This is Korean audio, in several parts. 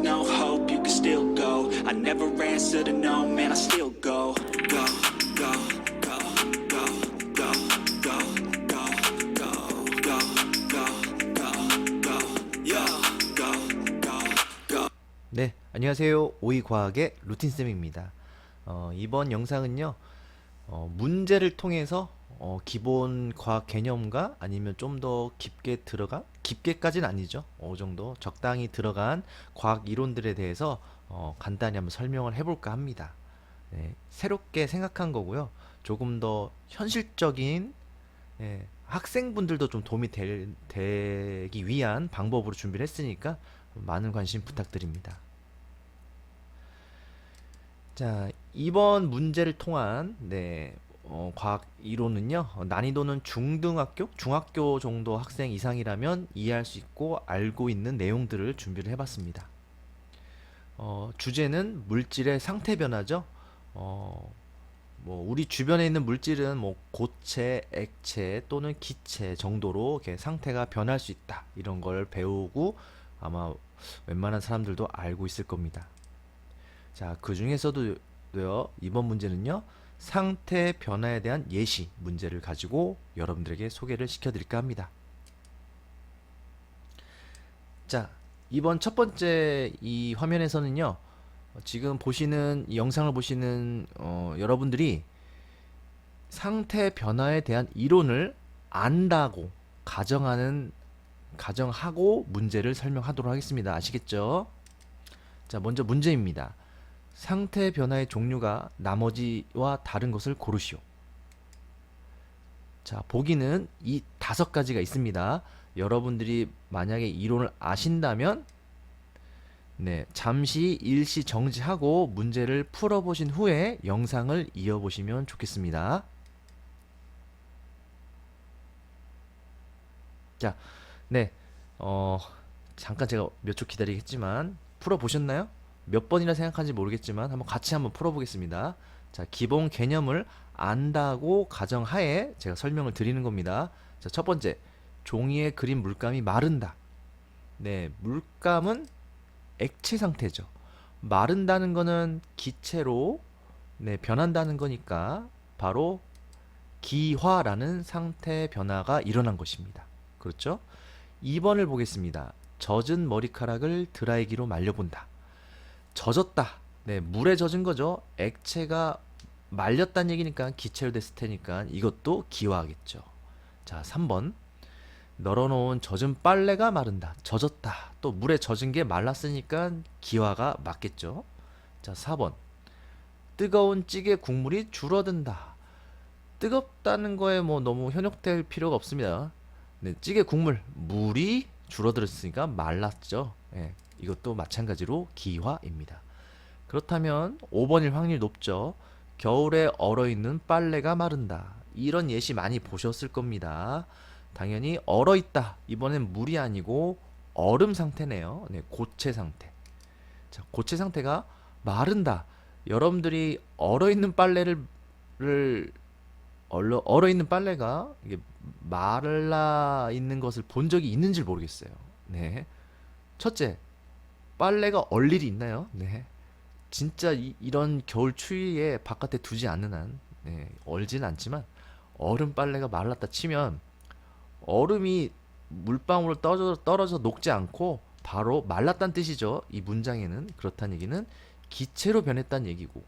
no hope, you can still go. I never answer to no, man, I still go. Go, go, go, go, go, go, go, go, go, go, go, go, yeah, go, go, go. 네, 안녕하세요. 오이과학의 루틴쌤입니다. 이번 영상은요, 문제를 통해서 기본 과학 개념과 아니면 좀 더 깊게 깊게까지는 아니죠. 어느 정도 적당히 들어간 과학 이론들에 대해서 간단히 한번 설명을 해볼까 합니다. 네, 새롭게 생각한 거고요. 조금 더 현실적인 학생분들도 좀 도움이 되기 위한 방법으로 준비를 했으니까 많은 관심 부탁드립니다. 자, 이번 문제를 통한 과학 이론은요. 난이도는 중학교 정도 학생 이상이라면 이해할 수 있고 알고 있는 내용들을 준비를 해봤습니다. 주제는 물질의 상태 변화죠. 우리 주변에 있는 물질은 고체, 액체 또는 기체 정도로 이렇게 상태가 변할 수 있다. 이런 걸 배우고 아마 웬만한 사람들도 알고 있을 겁니다. 자, 그 중에서도요, 이번 문제는요, 상태 변화에 대한 예시 문제를 가지고 여러분들에게 소개를 시켜드릴까 합니다. 자, 이번 첫 번째 이 화면에서는요, 지금 보시는, 이 영상을 보시는 여러분들이 상태 변화에 대한 이론을 안다고 가정하고 문제를 설명하도록 하겠습니다. 아시겠죠? 자, 먼저 문제입니다. 상태 변화의 종류가 나머지와 다른 것을 고르시오. 자, 보기는 이 5가지가 있습니다. 여러분들이 만약에 이론을 아신다면 잠시 일시 정지하고 문제를 풀어보신 후에 영상을 이어보시면 좋겠습니다. 자, 잠깐 제가 몇 초 기다리게 했지만 풀어보셨나요? 몇 번이나 생각하는지 모르겠지만 한번 풀어보겠습니다. 자, 기본 개념을 안다고 가정하에 제가 설명을 드리는 겁니다. 자, 첫 번째, 종이에 그린 물감이 마른다. 네, 물감은 액체 상태죠. 마른다는 거는 기체로 변한다는 거니까 바로 기화라는 상태 변화가 일어난 것입니다. 그렇죠? 2번을 보겠습니다. 젖은 머리카락을 드라이기로 말려본다. 젖었다. 네, 물에 젖은 거죠. 액체가 말렸다는 얘기니까 기체로 됐을 테니까 이것도 기화하겠죠. 자, 3번. 널어놓은 젖은 빨래가 마른다. 젖었다. 또 물에 젖은 게 말랐으니까 기화가 맞겠죠. 자, 4번. 뜨거운 찌개 국물이 줄어든다. 뜨겁다는 거에 너무 현혹될 필요가 없습니다. 네, 찌개 국물, 물이 줄어들었으니까 말랐죠. 네, 이것도 마찬가지로 기화입니다. 그렇다면 5번일 확률이 높죠. 겨울에 얼어있는 빨래가 마른다. 이런 예시 많이 보셨을 겁니다. 당연히 얼어있다. 이번엔 물이 아니고 얼음 상태네요. 네, 고체 상태. 자, 고체 상태가 마른다. 여러분들이 얼어있는 빨래가 이게 말라 있는 것을 본 적이 있는지 모르겠어요. 네. 첫째, 빨래가 얼 일이 있나요? 네. 진짜 이런 겨울 추위에 바깥에 두지 않는 한 얼진 않지만 얼음 빨래가 말랐다 치면 얼음이 물방울로 떨어져 녹지 않고 바로 말랐다는 뜻이죠. 이 문장에는 그렇다는 얘기는 기체로 변했다는 얘기고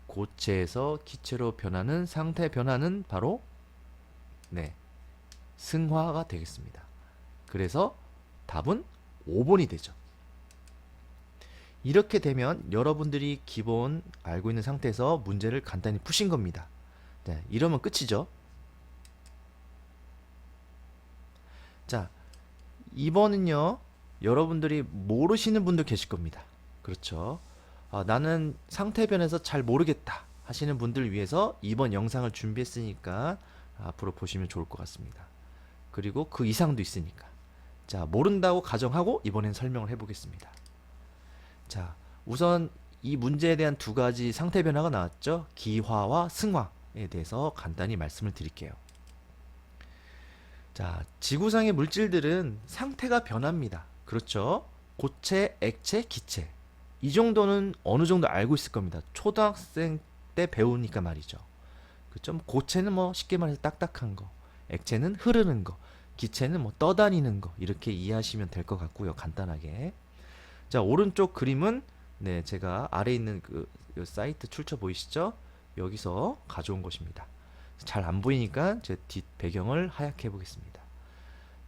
고체에서 기체로 변하는 상태 변화는 바로 승화가 되겠습니다. 그래서 답은 5번이 되죠. 이렇게 되면 여러분들이 기본 알고 있는 상태에서 문제를 간단히 푸신 겁니다. 네, 이러면 끝이죠. 자, 2번은요. 여러분들이 모르시는 분들 계실 겁니다. 그렇죠. 나는 상태 변해서 잘 모르겠다 하시는 분들 위해서 2번 영상을 준비했으니까 앞으로 보시면 좋을 것 같습니다. 그리고 그 이상도 있으니까. 자, 모른다고 가정하고 이번엔 설명을 해보겠습니다. 자, 우선 이 문제에 대한 2가지 상태 변화가 나왔죠. 기화와 승화에 대해서 간단히 말씀을 드릴게요. 자, 지구상의 물질들은 상태가 변합니다. 그렇죠? 고체, 액체, 기체. 이 정도는 어느 정도 알고 있을 겁니다. 초등학생 때 배우니까 말이죠. 그죠? 고체는 뭐 쉽게 말해서 딱딱한 거, 액체는 흐르는 거, 기체는 뭐 떠다니는 거, 이렇게 이해하시면 될 것 같고요. 간단하게. 자, 오른쪽 그림은 네, 제가 아래 있는 요 사이트 출처 보이시죠? 여기서 가져온 것입니다. 잘 안 보이니까 제 뒷 배경을 하얗게 해보겠습니다.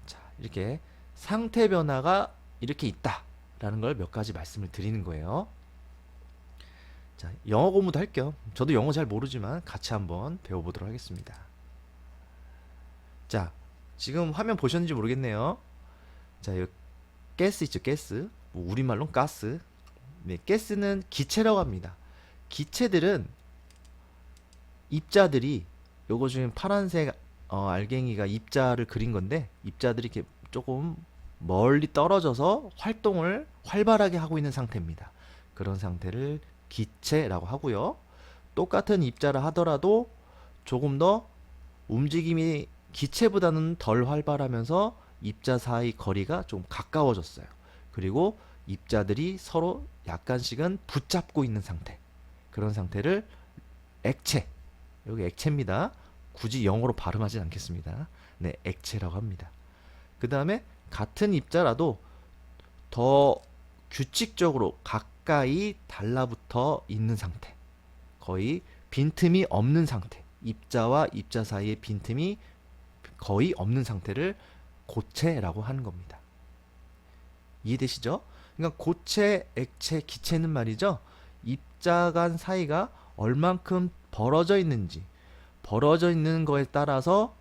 자, 이렇게 상태 변화가 이렇게 있다라는 걸 몇 가지 말씀을 드리는 거예요. 자, 영어 공부도 할 겸 저도 영어 잘 모르지만 같이 한번 배워보도록 하겠습니다. 자, 지금 화면 보셨는지 모르겠네요. 자, 요 가스 있죠, 가스. 뭐 우리말로는 가스. 네, 가스는 기체라고 합니다. 기체들은 입자들이 요거 중에 파란색 알갱이가 입자를 그린 건데 입자들이 이렇게 조금 멀리 떨어져서 활동을 활발하게 하고 있는 상태입니다. 그런 상태를 기체라고 하고요. 똑같은 입자라 하더라도 조금 더 움직임이 기체보다는 덜 활발하면서 입자 사이 거리가 좀 가까워졌어요. 그리고 입자들이 서로 약간씩은 붙잡고 있는 상태. 그런 상태를 액체. 여기 액체입니다. 굳이 영어로 발음하진 않겠습니다. 네, 액체라고 합니다. 그 다음에 같은 입자라도 더 규칙적으로 가까이 달라붙어 있는 상태. 거의 빈틈이 없는 상태. 입자와 입자 사이에 빈틈이 거의 없는 상태를 고체라고 하는 겁니다. 이해되시죠? 그러니까 고체, 액체, 기체는 말이죠. 입자 간 사이가 얼만큼 벌어져 있는지, 벌어져 있는 거에 따라서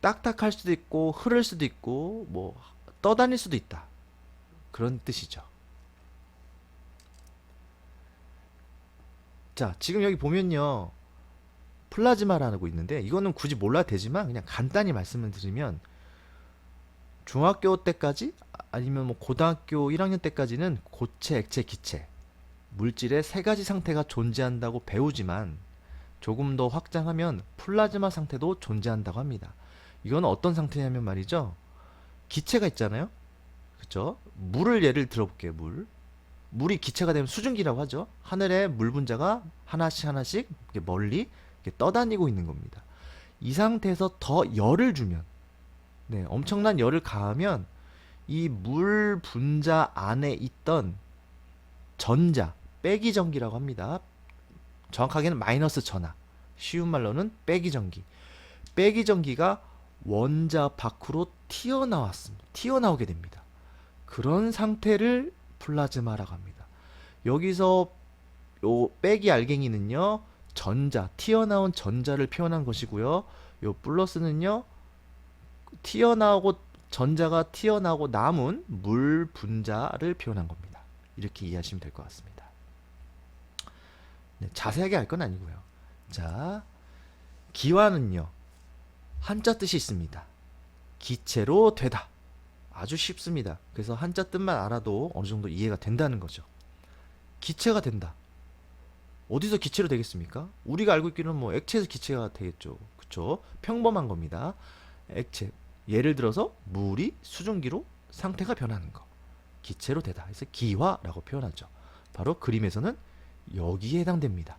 딱딱할 수도 있고 흐를 수도 있고 뭐 떠다닐 수도 있다. 그런 뜻이죠. 자, 지금 여기 보면요. 플라즈마라고 있는데 이거는 굳이 몰라도 되지만 그냥 간단히 말씀을 드리면 중학교 때까지 아니면 뭐 고등학교 1학년 때까지는 고체, 액체, 기체 물질의 세 가지 상태가 존재한다고 배우지만 조금 더 확장하면 플라즈마 상태도 존재한다고 합니다. 이건 어떤 상태냐면 말이죠. 기체가 있잖아요. 그쵸? 물을 예를 들어볼게요. 물이 기체가 되면 수증기라고 하죠. 하늘에 물 분자가 하나씩 하나씩 이렇게 멀리 이렇게 떠다니고 있는 겁니다. 이 상태에서 더 열을 주면, 네, 엄청난 열을 가하면 이 물 분자 안에 있던 전자, 빼기 전기라고 합니다. 정확하게는 마이너스 전하. 쉬운 말로는 빼기 전기. 빼기 전기가 원자 밖으로 튀어나오게 됩니다. 그런 상태를 플라즈마라고 합니다. 여기서 요 빼기 알갱이는요, 튀어나온 전자를 표현한 것이고요. 요 플러스는요, 전자가 튀어나오고 남은 물 분자를 표현한 겁니다. 이렇게 이해하시면 될 것 같습니다. 네, 자세하게 할 건 아니고요. 자, 기화는요, 한자 뜻이 있습니다. 기체로 되다. 아주 쉽습니다. 그래서 한자 뜻만 알아도 어느 정도 이해가 된다는 거죠. 기체가 된다. 어디서 기체로 되겠습니까? 우리가 알고 있기로는 뭐 액체에서 기체가 되겠죠. 그쵸? 평범한 겁니다. 액체. 예를 들어서 물이 수증기로 상태가 변하는 거. 기체로 되다. 그래서 기화라고 표현하죠. 바로 그림에서는 여기에 해당됩니다.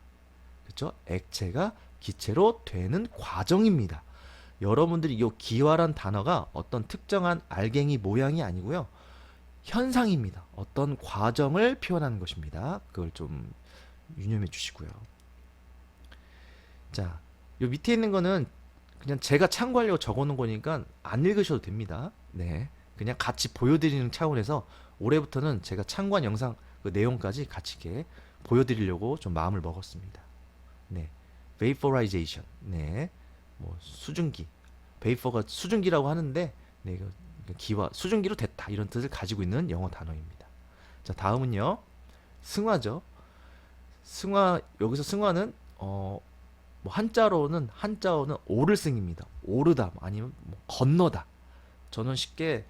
그쵸? 액체가 기체로 되는 과정입니다. 여러분들이 이 기화란 단어가 어떤 특정한 알갱이 모양이 아니고요. 현상입니다. 어떤 과정을 표현하는 것입니다. 그걸 좀 유념해 주시고요. 자, 요 밑에 있는 거는 그냥 제가 참고하려고 적어놓은 거니까 안 읽으셔도 됩니다. 네, 그냥 같이 보여드리는 차원에서 올해부터는 제가 참고한 영상 그 내용까지 같이 이렇게 보여드리려고 좀 마음을 먹었습니다. 네, vaporization. 네, 뭐 수증기, 베이퍼가 수증기라고 하는데, 네, 이거 기화, 수증기로 됐다 이런 뜻을 가지고 있는 영어 단어입니다. 자, 다음은요, 승화죠. 여기서 승화는 뭐 한자어는 오를승입니다. 오르다 아니면 뭐 건너다. 저는 쉽게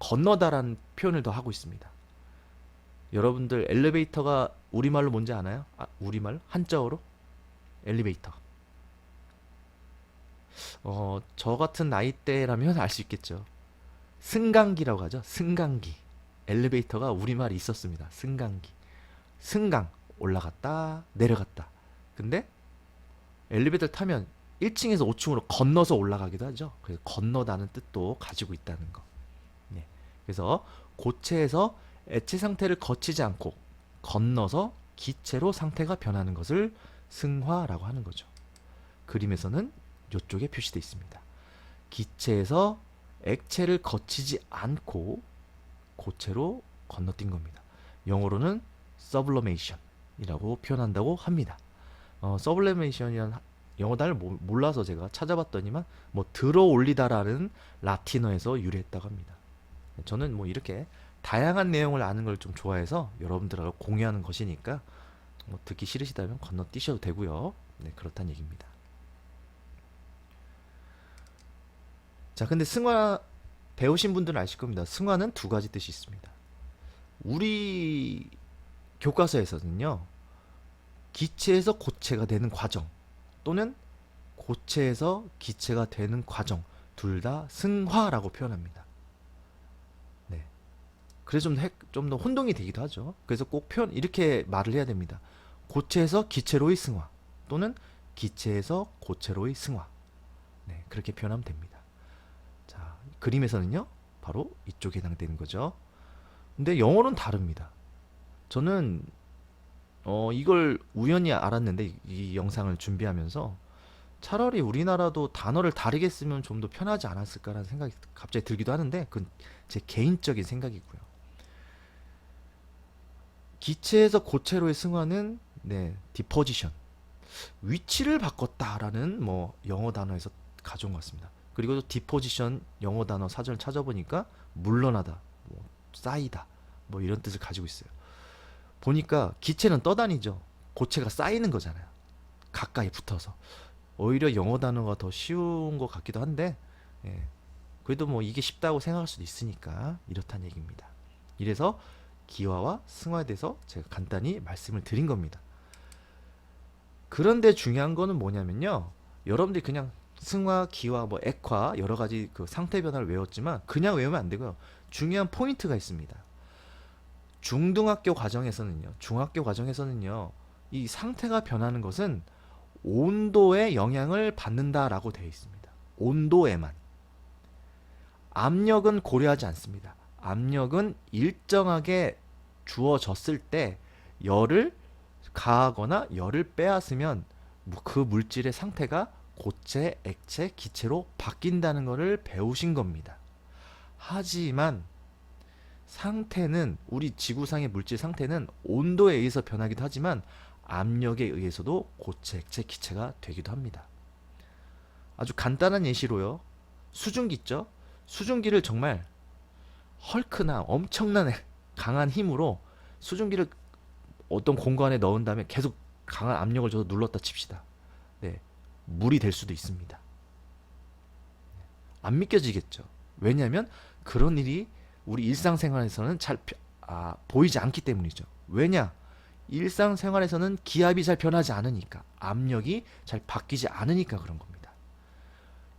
건너다라는 표현을 더 하고 있습니다. 여러분들 엘리베이터가 우리말로 뭔지 아나요? 우리말 한자어로 엘리베이터. 저 같은 나이대라면 알 수 있겠죠. 승강기라고 하죠. 승강기. 엘리베이터가 우리말이 있었습니다. 승강기. 승강 올라갔다 내려갔다. 근데 엘리베이터를 타면 1층에서 5층으로 건너서 올라가기도 하죠. 그래서 건너다는 뜻도 가지고 있다는 거. 네. 그래서 고체에서 액체 상태를 거치지 않고 건너서 기체로 상태가 변하는 것을 승화라고 하는 거죠. 그림에서는 이쪽에 표시되어 있습니다. 기체에서 액체를 거치지 않고 고체로 건너뛴 겁니다. 영어로는 sublimation이라고 표현한다고 합니다. sublimation이란 영어 단어를 몰라서 제가 찾아봤더니만 뭐 들어 올리다라는 라틴어에서 유래했다고 합니다. 저는 뭐 이렇게 다양한 내용을 아는 걸 좀 좋아해서 여러분들하고 공유하는 것이니까 뭐 듣기 싫으시다면 건너뛰셔도 되고요. 네, 그렇다는 얘기입니다. 자, 근데 승화 배우신 분들은 아실 겁니다. 승화는 두 가지 뜻이 있습니다. 우리 교과서에서는요, 기체에서 고체가 되는 과정 또는 고체에서 기체가 되는 과정 둘 다 승화라고 표현합니다. 네. 그래서 좀 더 혼동이 되기도 하죠. 그래서 꼭 이렇게 말을 해야 됩니다. 고체에서 기체로의 승화 또는 기체에서 고체로의 승화. 네, 그렇게 표현하면 됩니다. 자, 그림에서는요, 바로 이쪽에 해당되는 거죠. 근데 영어는 다릅니다. 저는 이걸 우연히 알았는데 이 영상을 준비하면서 차라리 우리나라도 단어를 다르게 쓰면 좀 더 편하지 않았을까라는 생각이 갑자기 들기도 하는데 그건 제 개인적인 생각이고요. 기체에서 고체로의 승화는 네, 디포지션, 위치를 바꿨다라는 뭐 영어 단어에서 가져온 것 같습니다. 그리고 디포지션 영어 단어 사전을 찾아보니까 물러나다, 뭐 쌓이다, 뭐 이런 뜻을 가지고 있어요. 보니까 기체는 떠다니죠. 고체가 쌓이는 거잖아요. 가까이 붙어서. 오히려 영어 단어가 더 쉬운 것 같기도 한데, 예. 그래도 뭐 이게 쉽다고 생각할 수도 있으니까 이렇다는 얘기입니다. 이래서 기화와 승화에 대해서 제가 간단히 말씀을 드린 겁니다. 그런데 중요한 거는 뭐냐면요. 여러분들이 그냥 승화, 기화, 뭐 액화 여러 가지 그 상태 변화를 외웠지만 그냥 외우면 안 되고요. 중요한 포인트가 있습니다. 중등학교 과정에서는요, 이 상태가 변하는 것은 온도의 영향을 받는다라고 되어 있습니다. 온도에만. 압력은 고려하지 않습니다. 압력은 일정하게 주어졌을 때 열을 가하거나 열을 빼앗으면 그 물질의 상태가 고체, 액체, 기체로 바뀐다는 것을 배우신 겁니다. 하지만 상태는 우리 지구상의 물질 상태는 온도에 의해서 변하기도 하지만 압력에 의해서도 고체, 액체, 기체가 되기도 합니다. 아주 간단한 예시로요. 수증기 있죠? 수증기를 정말 헐크나 엄청난 강한 힘으로 수증기를 어떤 공간에 넣은 다음에 계속 강한 압력을 줘서 눌렀다 칩시다. 네, 물이 될 수도 있습니다. 안 믿겨지겠죠. 왜냐하면 그런 일이 우리 일상생활에서는 잘 보이지 않기 때문이죠. 왜냐? 일상생활에서는 기압이 잘 변하지 않으니까, 압력이 잘 바뀌지 않으니까 그런 겁니다.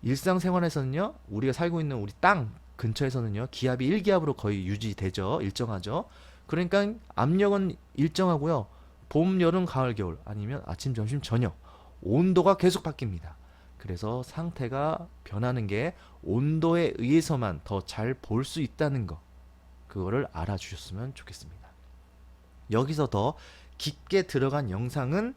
일상생활에서는요, 우리가 살고 있는 우리 땅 근처에서는요, 기압이 1기압으로 거의 유지되죠. 일정하죠. 그러니까 압력은 일정하고요. 봄, 여름, 가을, 겨울 아니면 아침, 점심, 저녁 온도가 계속 바뀝니다. 그래서 상태가 변하는 게 온도에 의해서만 더 잘 볼 수 있다는 거, 그거를 알아주셨으면 좋겠습니다. 여기서 더 깊게 들어간 영상은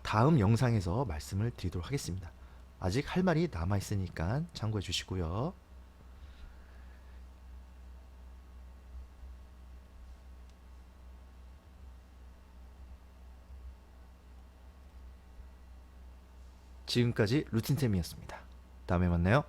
다음 영상에서 말씀을 드리도록 하겠습니다. 아직 할 말이 남아있으니까 참고해 주시고요. 지금까지 루틴쌤이었습니다. 다음에 만나요.